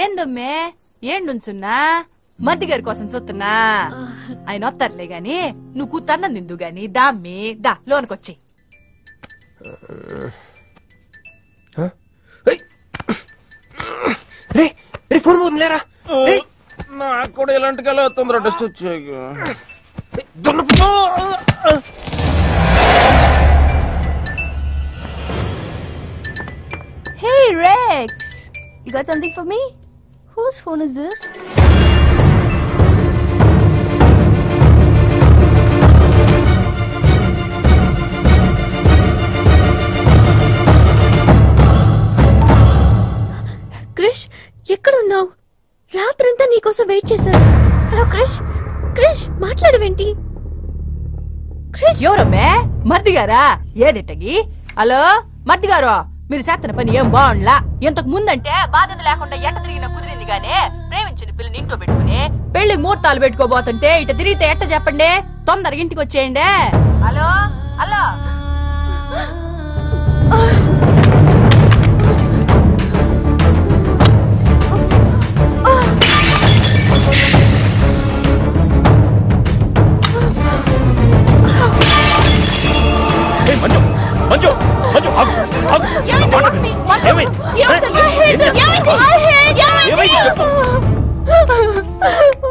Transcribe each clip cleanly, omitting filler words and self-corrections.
ఏందమ్మే ఏండుంచున్నా మర్ది గారి కోసం చూస్తున్నా. ఆయన వస్తారులే గాని నువ్వు కూతుర్నం తిందు గాని దామ్మి దా లోనకొచ్చి. ఫోన్ పోతుందిలేరా. నాకు కూడా ఇలాంటి కళ తొందర టెస్ట్ వచ్చాయి. Hey Rex, you got something for me? Whose phone is this? Krish ఎక్కడున్నావు? రాత్రంతా నీకోసం వెయిట్ చేశాను. హలో క్రిష్, క్రిష్ మాట్లాడవేంటి? క్రిష్ ఎవరమ్మే? మర్ది గారా? ఏదిట్టగి? హలో మర్ది గారు, మీరు చేస్తున్న పని ఏం బాగుండ్లా. ఇంతకు ముందంటే బాధ్యత లేకుండా ఎట్ట తిరిగిన కుదిరింది గానే ప్రేమించిన పిల్లని ఇంట్లో పెట్టుకుని పెళ్లికి ముహూర్తాలు పెట్టుకోబోతుంటే ఇట తిరిగితే ఎట్ట చెప్పండి? తొందరగా ఇంటికి వచ్చేయండి. హలో హలో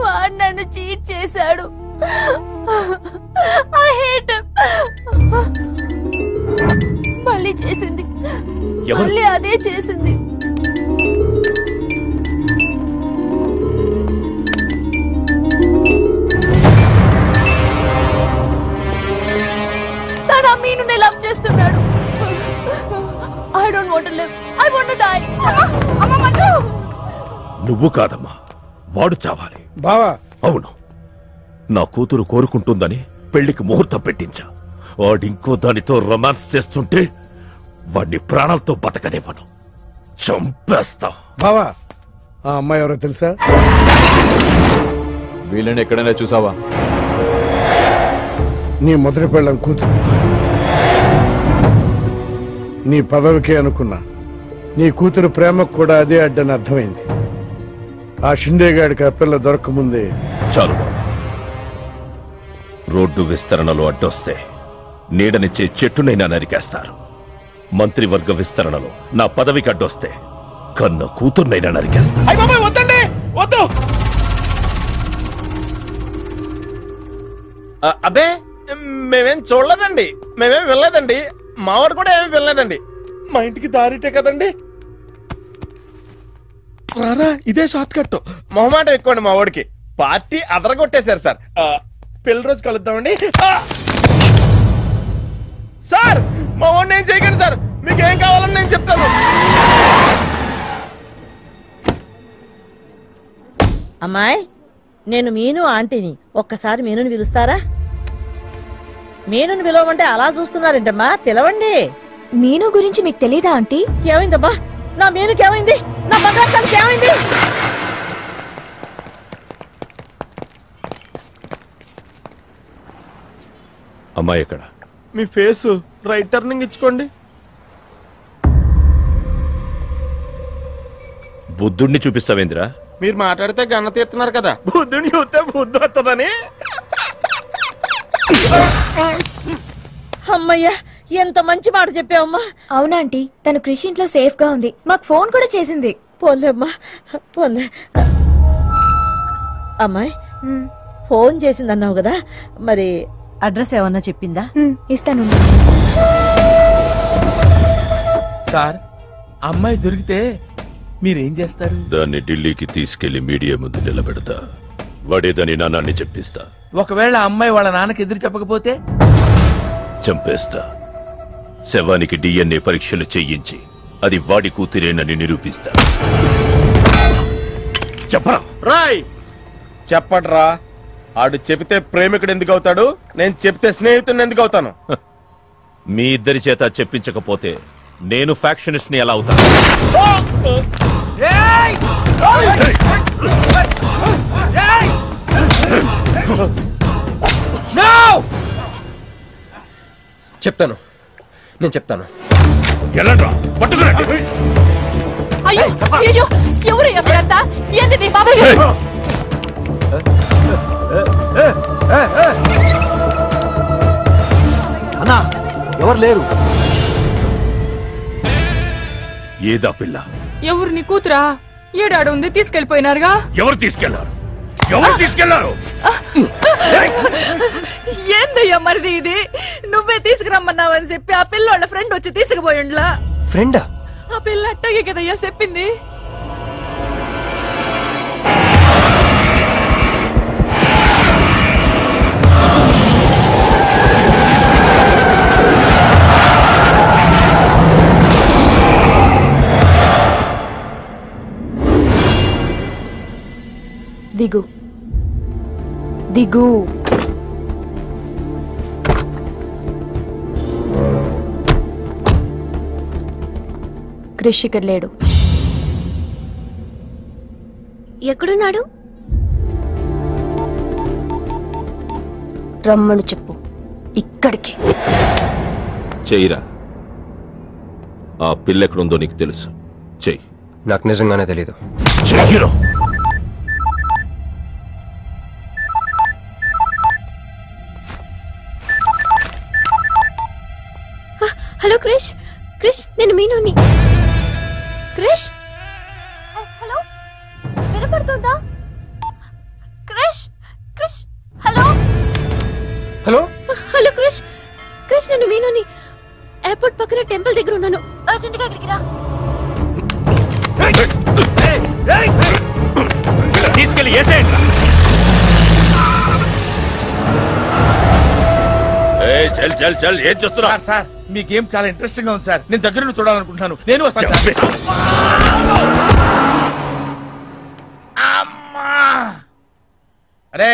వాడు నన్ను చీట్ చేశాడు. మళ్ళీ చేసింది, మళ్ళీ అదే చేసింది. తన మీను లవ్ చేస్తున్నాడు. I don't want to live. I want to die. అమ్మ మంజు. నువ్వు కాదమ్మా, వాడు చావాలి. బావా అవును, నా కూతురు కోరుకుంటుందని పెళ్లికి ముహూర్తం పెట్టించా. వాడింకో దానితో రొమాన్స్ చేస్తుంటే వాడిని ప్రాణాలతో బతకనివ్వను, చంపేస్తా. బావా ఆ అమ్మాయి ఎవరో తెలుసా? వీళ్ళని ఎక్కడైనా చూసావా? నీ మొదటి పెళ్ళం కూతురు. నీ పదవికే అనుకున్నా, నీ కూతురు ప్రేమకు కూడా అదే అడ్డని అర్థమైంది. ఆ షిండేగాడికి ఆ పిల్ల దొరకముందే. చాలు బాబు, రోడ్డు విస్తరణలో అడ్డొస్తే నీడనిచ్చే చెట్టునైనా నరికేస్తారు. మంత్రివర్గ విస్తరణలో నా పదవికి అడ్డొస్తే కన్న కూతుర్నైనా నరికేస్తారు. వద్దండి, వద్దు. అబ్బే మేమేం చూడలేదండి, మేమేం వెళ్ళలేదండి. మావాడు కూడా ఏమీ వెళ్ళలేదండి. మా ఇంటికి దారిటే కదండి. రారా, ఇదే షార్ట్ కట్. మొహమాటం ఎక్కువండి మా వాడికి. పార్టీ అదరగొట్టేశారు సార్. పెళ్లి రోజు కలుద్దామండి. సార్ మా వాడిని ఏం చేయకండి సార్, మీకు ఏం కావాలని నేను చెప్తాను. అమ్మాయి, నేను మీను ఆంటీని. ఒక్కసారి మీనుని పిలుస్తారా? మీనుని పిలవమంటే అలా చూస్తున్నారేంటమ్మా, పిలవండి. మీను గురించి మీకు తెలీదా ఆంటీ? ఏమైందమ్మా? నా మీనుకి ఏమైంది? నా బంగారు ఏమైంది? అమ్మాయి ఎక్కడ? మీ ఫేస్ రైట్ టర్నింగ్ ఇచ్చుకోండి. బుద్ధుడిని చూపిస్తావేంద్రా? మీరు మాట్లాడితే గన్న తీస్తున్నారు కదా, బుద్ధుని చూస్తే బుద్ధి వస్తుందని. అమ్మయ్యా, ఎంత మంచి మాట చెప్పావమ్మా. అవునాంటీ, తను కృషి ఇంట్లో సేఫ్ గా ఉంది. మాకు ఫోన్ కూడా చేసింది. పోలేమ్మా, పోలే. అమ్మాయి, ఫోన్ చేసిందన్నావు కదా, మరి అడ్రస్ ఏమన్నా చెప్పిందా? ఇస్తాను సార్. అమ్మాయి దొరికితే మీరేం చేస్తారు? దాన్ని ఢిల్లీకి తీసుకెళ్లి మీడియా ముందు నిలబెడతా. వాడేదని నాన్నని చెప్పిస్తా. ఒకవేళ అమ్మాయి వాళ్ళ నాన్నకి ఎదురు చెప్పకపోతే చంపేస్తా. శవానికి DNA పరీక్షలు చేయించి అది వాడి కూతురేనని నిరూపిస్తా. చెప్పరా? రాయ్ చెప్పడ్రా. ఆడు చెబితే ప్రేమికుడు ఎందుకు అవుతాడు? నేను చెప్తే స్నేహితుడిని ఎందుకు అవుతాను? మీ ఇద్దరి చేత చెప్పించకపోతే నేను ఫ్యాక్షనిస్ట్ ని ఎలా అవుతాను? చెప్తాను, నేను చెప్తాను. ఎలాంట్రా? పట్టుకురండి. అయ్యో ఎవరయ్యా మీరంతా? ఏంది నీ బాబాయ్ గారు? అన్నా ఎవరు లేరు. ఏదా పిల్ల? ఎవరు నీ కూతురా? ఏడాడు ఉంది తీసుకెళ్లిపోయినారుగా. ఎవరు తీసుకెళ్లారు? ఎవరు తీసుకెళ్లారు? ఏందయ్యా మరిది ఇది? నువ్వే తీసుకురమ్మన్నావని చెప్పి ఆ పిల్లోళ్ళ ఫ్రెండ్ వచ్చి తీసుకుపోయిండ్లా. ఫ్రెండా? ఆ పిల్ల అట్టగే కదయ్యా చెప్పింది. దిగు దిగు. క్రిష్ ఇక్కడ లేడు. ఎక్కడున్నాడు? రమ్మను చెప్పు ఇక్కడికి. చెయ్యిరా. ఆ పిల్ల ఎక్కడుందో నీకు తెలుసు. చెయ్యి. నాకు నిజంగానే తెలీదు. చెయ్యిరా. హలో క్రిష్. క్రిష్ నేను మీనుని. క్రిష్ హలో వినపడుతుందా? Krish Krish hello hello hello Krish. Krish నేను మీనుని. ఎయిర్పోర్ట్ పక్కన టెంపుల్ దగ్గర ఉన్నాను. అర్జెంట్ గా అక్కడికి రా. తీసుకెళ్ళి ఏసేయండి. చల్ చల్ చల్. ఏం చేస్తున్నా? సార్ మీ గేమ్ చాలా ఇంట్రెస్టింగ్ గా ఉంది సార్. నేను దగ్గర నుండి చూడాలనుకుంటున్నాను. నేను వస్తాను సార్. అమ్మా! అరే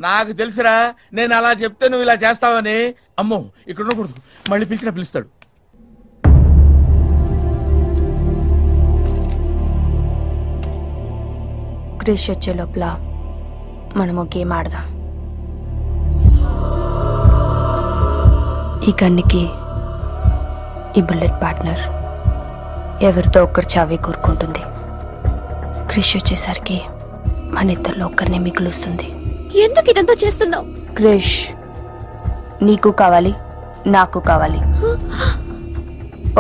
నాకు తెలుసురా, నేను అలా చెప్తే నువ్వు ఇలా చేస్తావని. అమ్మో ఇక్కడ ఉండకూడదు, మళ్ళీ పిలుస్తాడు. క్రిష్ వచ్చే లోపల మనము గేమ్ ఆడదాం. ఈ గన్నికి ఈ బుల్లెట్ పార్ట్నర్ ఎవరితో ఒక్కరు చావే కోరుకుంటుంది. క్రిష్ వచ్చేసరికి మన ఇద్దరిలో ఒక్కరినే మిగులుస్తుంది. ఎందుకు ఇదంతా చేస్తున్నావు? క్రిష్ నీకు కావాలి, నాకు కావాలి.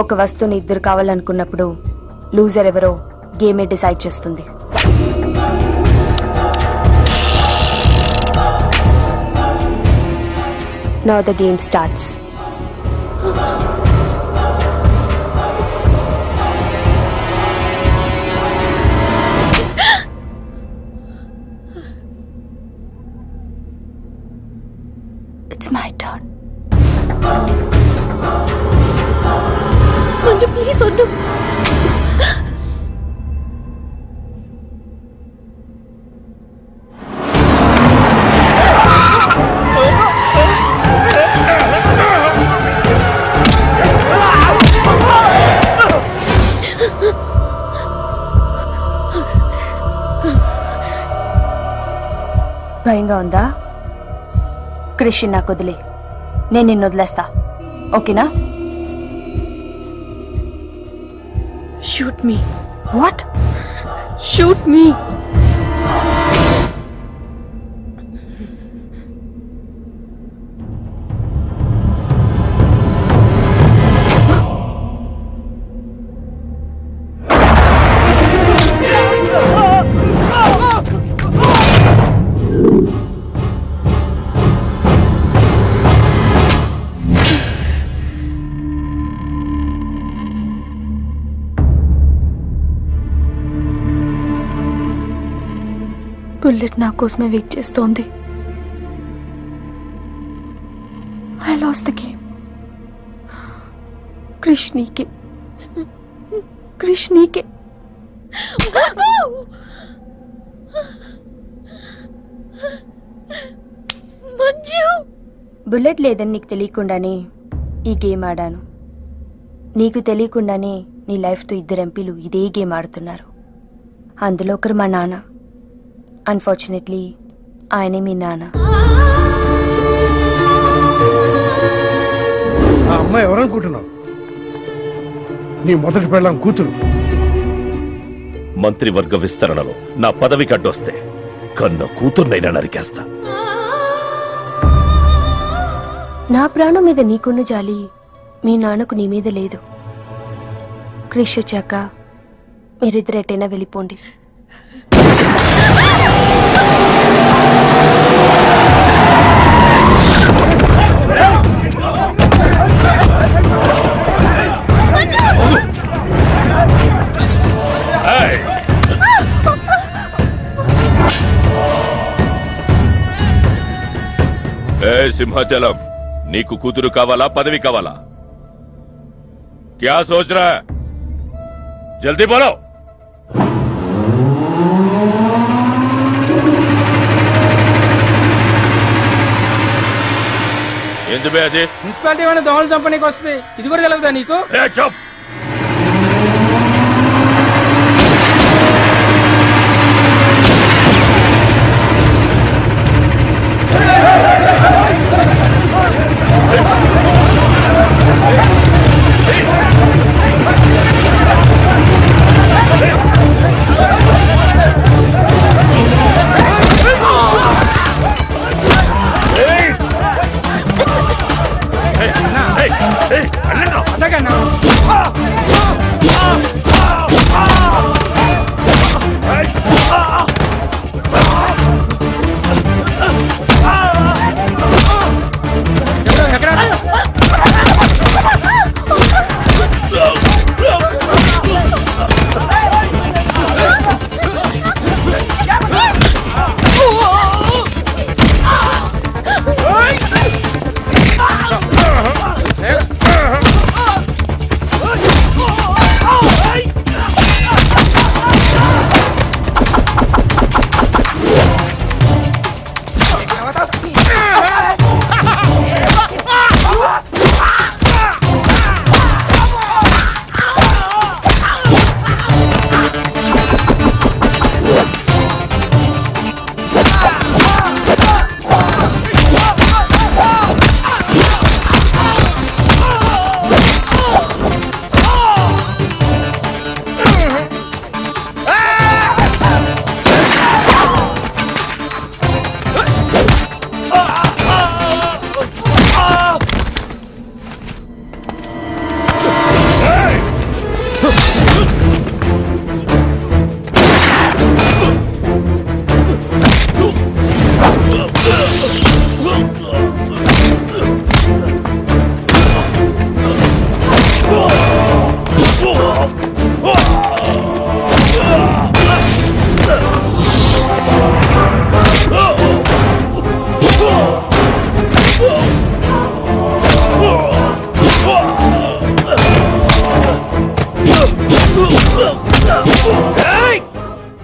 ఒక వస్తువుని ఇద్దరు కావాలనుకున్నప్పుడు లూజర్ ఎవరో గేమే డిసైడ్ చేస్తుంది. Now the game starts. It's my turn. Manju please వద్దు. భయంగా ఉందా? క్రిష్ నాకు వదిలే, నేను నిన్ను వదిలేస్తా. ఓకేనా? Shoot me. What? Shoot me. Bullet నా కోసమే వెయిట్ చేస్తోంది. I lost the game. Krish నీకే, క్రిష్ నీకే. మంజు బుల్లెట్ లేదని నీకు తెలియకుండానే ఈ గేమ్ ఆడాను. నీకు తెలియకుండానే నీ లైఫ్తో ఇద్దరు ఎంపీలు ఇదే గేమ్ ఆడుతున్నారు. అందులో ఒకరు మా నాన్న. అన్ఫార్చునేట్లీ ఆయనే మీ నాన్న. ఆ అమ్మాయి ఎవరనుకుంటున్నావు? నీ మొదటి పెళ్ళాం కూతురు. మంత్రివర్గ విస్తరణలో నా పదవికి అడ్డొస్తే కన్న కూతుర్నైనా నరికేస్తా. నా ప్రాణం మీద నీకున్న జాలి మీ నాన్నకు నీ మీద లేదు. క్రిష్ వచ్చాక మీరిద్దరెట్టైనా వెళ్ళిపోండి. సింహాచలం, నీకు కూతురు కావాలా, పదవి కావాలా? క్యా సోచ్ రా? జల్దీ బోలో. ఎందుకు అది? మున్సిపాలిటీ వాళ్ళ దోమలు చంపనీకి వస్తుంది, ఇది కూడా తెలియదా నీకు?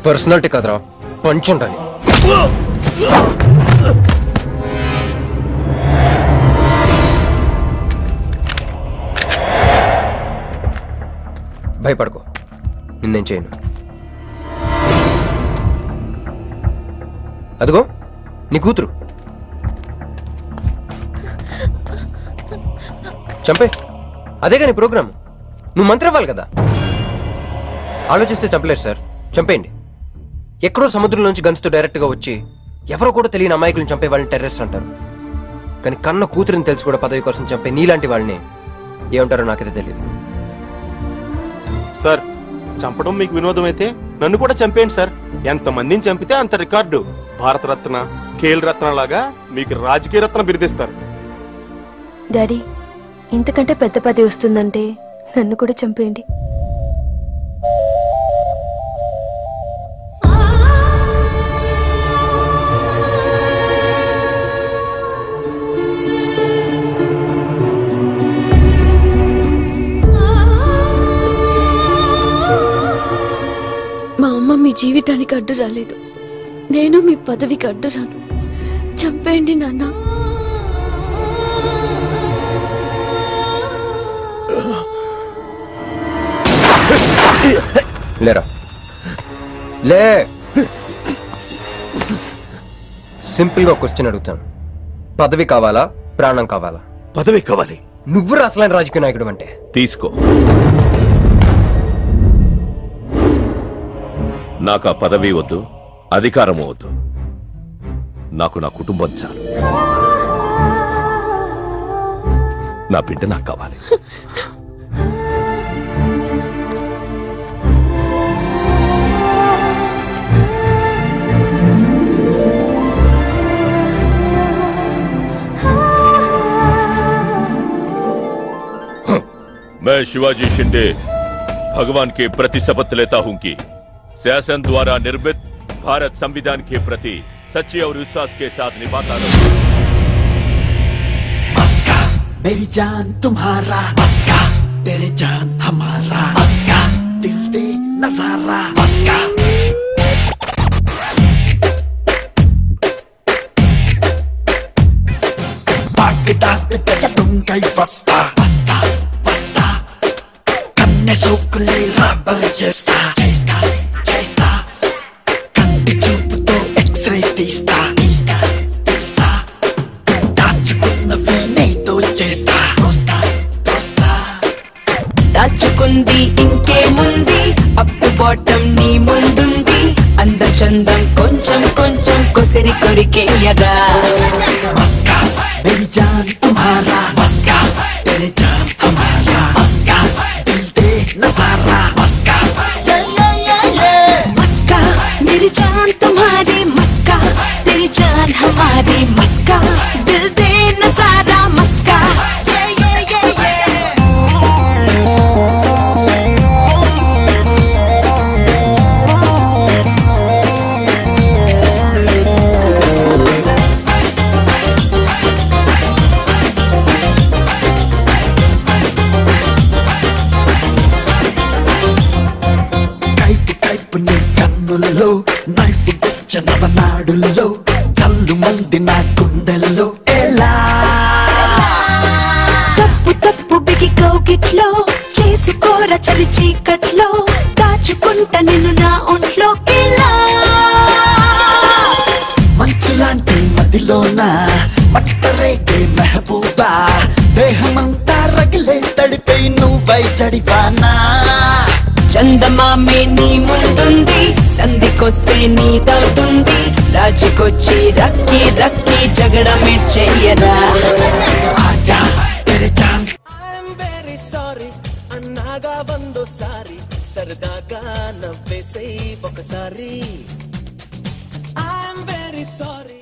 పర్సనాలిటీ కదరా, పంచ్ ఉండాలి. భయపడుకో, నిన్నేం చేయను. అదిగో నీ కూతురు, చంపే. అదేగా నీ ప్రోగ్రామ్. నువ్వు మంత్రి అవ్వాలి కదా. ఆలోచిస్తే చంపలేరు సార్, చంపేయండి. ఎక్కడో సముద్రంలోంచి గన్స్తో డైరెక్ట్ గా వచ్చి ఎవరో కూడా తెలియని అమాయకులను చంపే వాళ్ళని టెర్రరిస్ట్ అంటారు. కానీ కన్న కూతురిని తెలిసి కూడా పదవి కోసం చంపే నీలాంటి వాళ్ళని ఏమంటారో నాకైతే తెలియదు. సార్, చంపడం మీకు వినోదం అయితే నన్ను కూడా చంపేయండి సార్. ఎంతమందిని చంపితే అంత రికార్డు. భారతరత్న, ఖేల్ రత్న లాగా మీకు రాజకీయ రత్న బిరుదిస్తారు. డాడీ, ఇంతకంటే పెద్ద పదవి వస్తుందంటే నన్ను కూడా చంపేయండి. మా అమ్మ మీ జీవితానికి అడ్డు రాలేదు, నేను మీ పదవికి అడ్డు రాను. చంపేయండి నాన్న. లేరా, లే. సింపుల్ గా క్వశ్చన్ అడుగుతాను. పదవి కావాలా, ప్రాణం కావాలా? పదవి కావాలి. నువ్వు అసలైన రాజకీయ నాయకుడు అంటే తీసుకో. నాకు ఆ పదవి వద్దు, అధికారము వద్దు. నాకు నా కుటుంబం చాలు. నా బిడ్డ నాకు కావాలి. मैं शिवाजी शिंदे भगवान के प्रति शपथ लेता हूं कि शासन द्वारा निर्मित भारत संविधान के प्रति सच्चे और विश्वास के साथ निभाता रहूं। मस्का मेरी जान तुम्हारा, मस्का तेरे जान हमारा, मस्का दिल दे नजारा, मस्का पागदा पे तुम कई वस्ता సోకులే రబ్బర్ చేస్తా చేస్తా చేస్తా కంటి చూపుతో ఎక్స్రే తీస్తా తీస్తా తీస్తా దాచుకున్నవి నీతో చేస్తా తోస్తా తోస్తా దాచుకుంది ఇంకేముంది అప్పు బాటం నీ ముందుంది అందం చందం కొంచెం కొంచెం కొసిరి కొరికేయరా మస్కా మేరీ జాన్ తుమ్హారా మస్కా तेरे जान हमारा मस्का दिल दे नजारा मस्का मस्का मेरी जान तुम्हारी मस्का तेरी जान हमारी मस्का दिल दे नजारा मस्का నైఫ్ గుచ్చ నవనాడులలో చల్లు మంది నా గుండెల్లో ఎలా తప్పు తప్పు బిగి కౌగిట్లో చేసుకోర చలి చీకట్లో దాచుకుంట నిన్ను నా ఒంట్లో ఎలా మంచులాంటి మదిలోన మంటరేగే మెహబూబా దేహమంతా రగిలే తడిపై నువ్వై చడివానా చందమామే నీ ముందుంది సంధికొస్తే నీదవుతుంది రాజుకొచ్చి రక్కి రక్కి జగడమే చెయ్యరా ఆజా తెరే జాన్ ఐఎమ్ వెరీ సారీ అన్నాగా వందోసారి సరదాగా నవ్వేసే ఒకసారి ఐఎమ్ వెరీ సారీ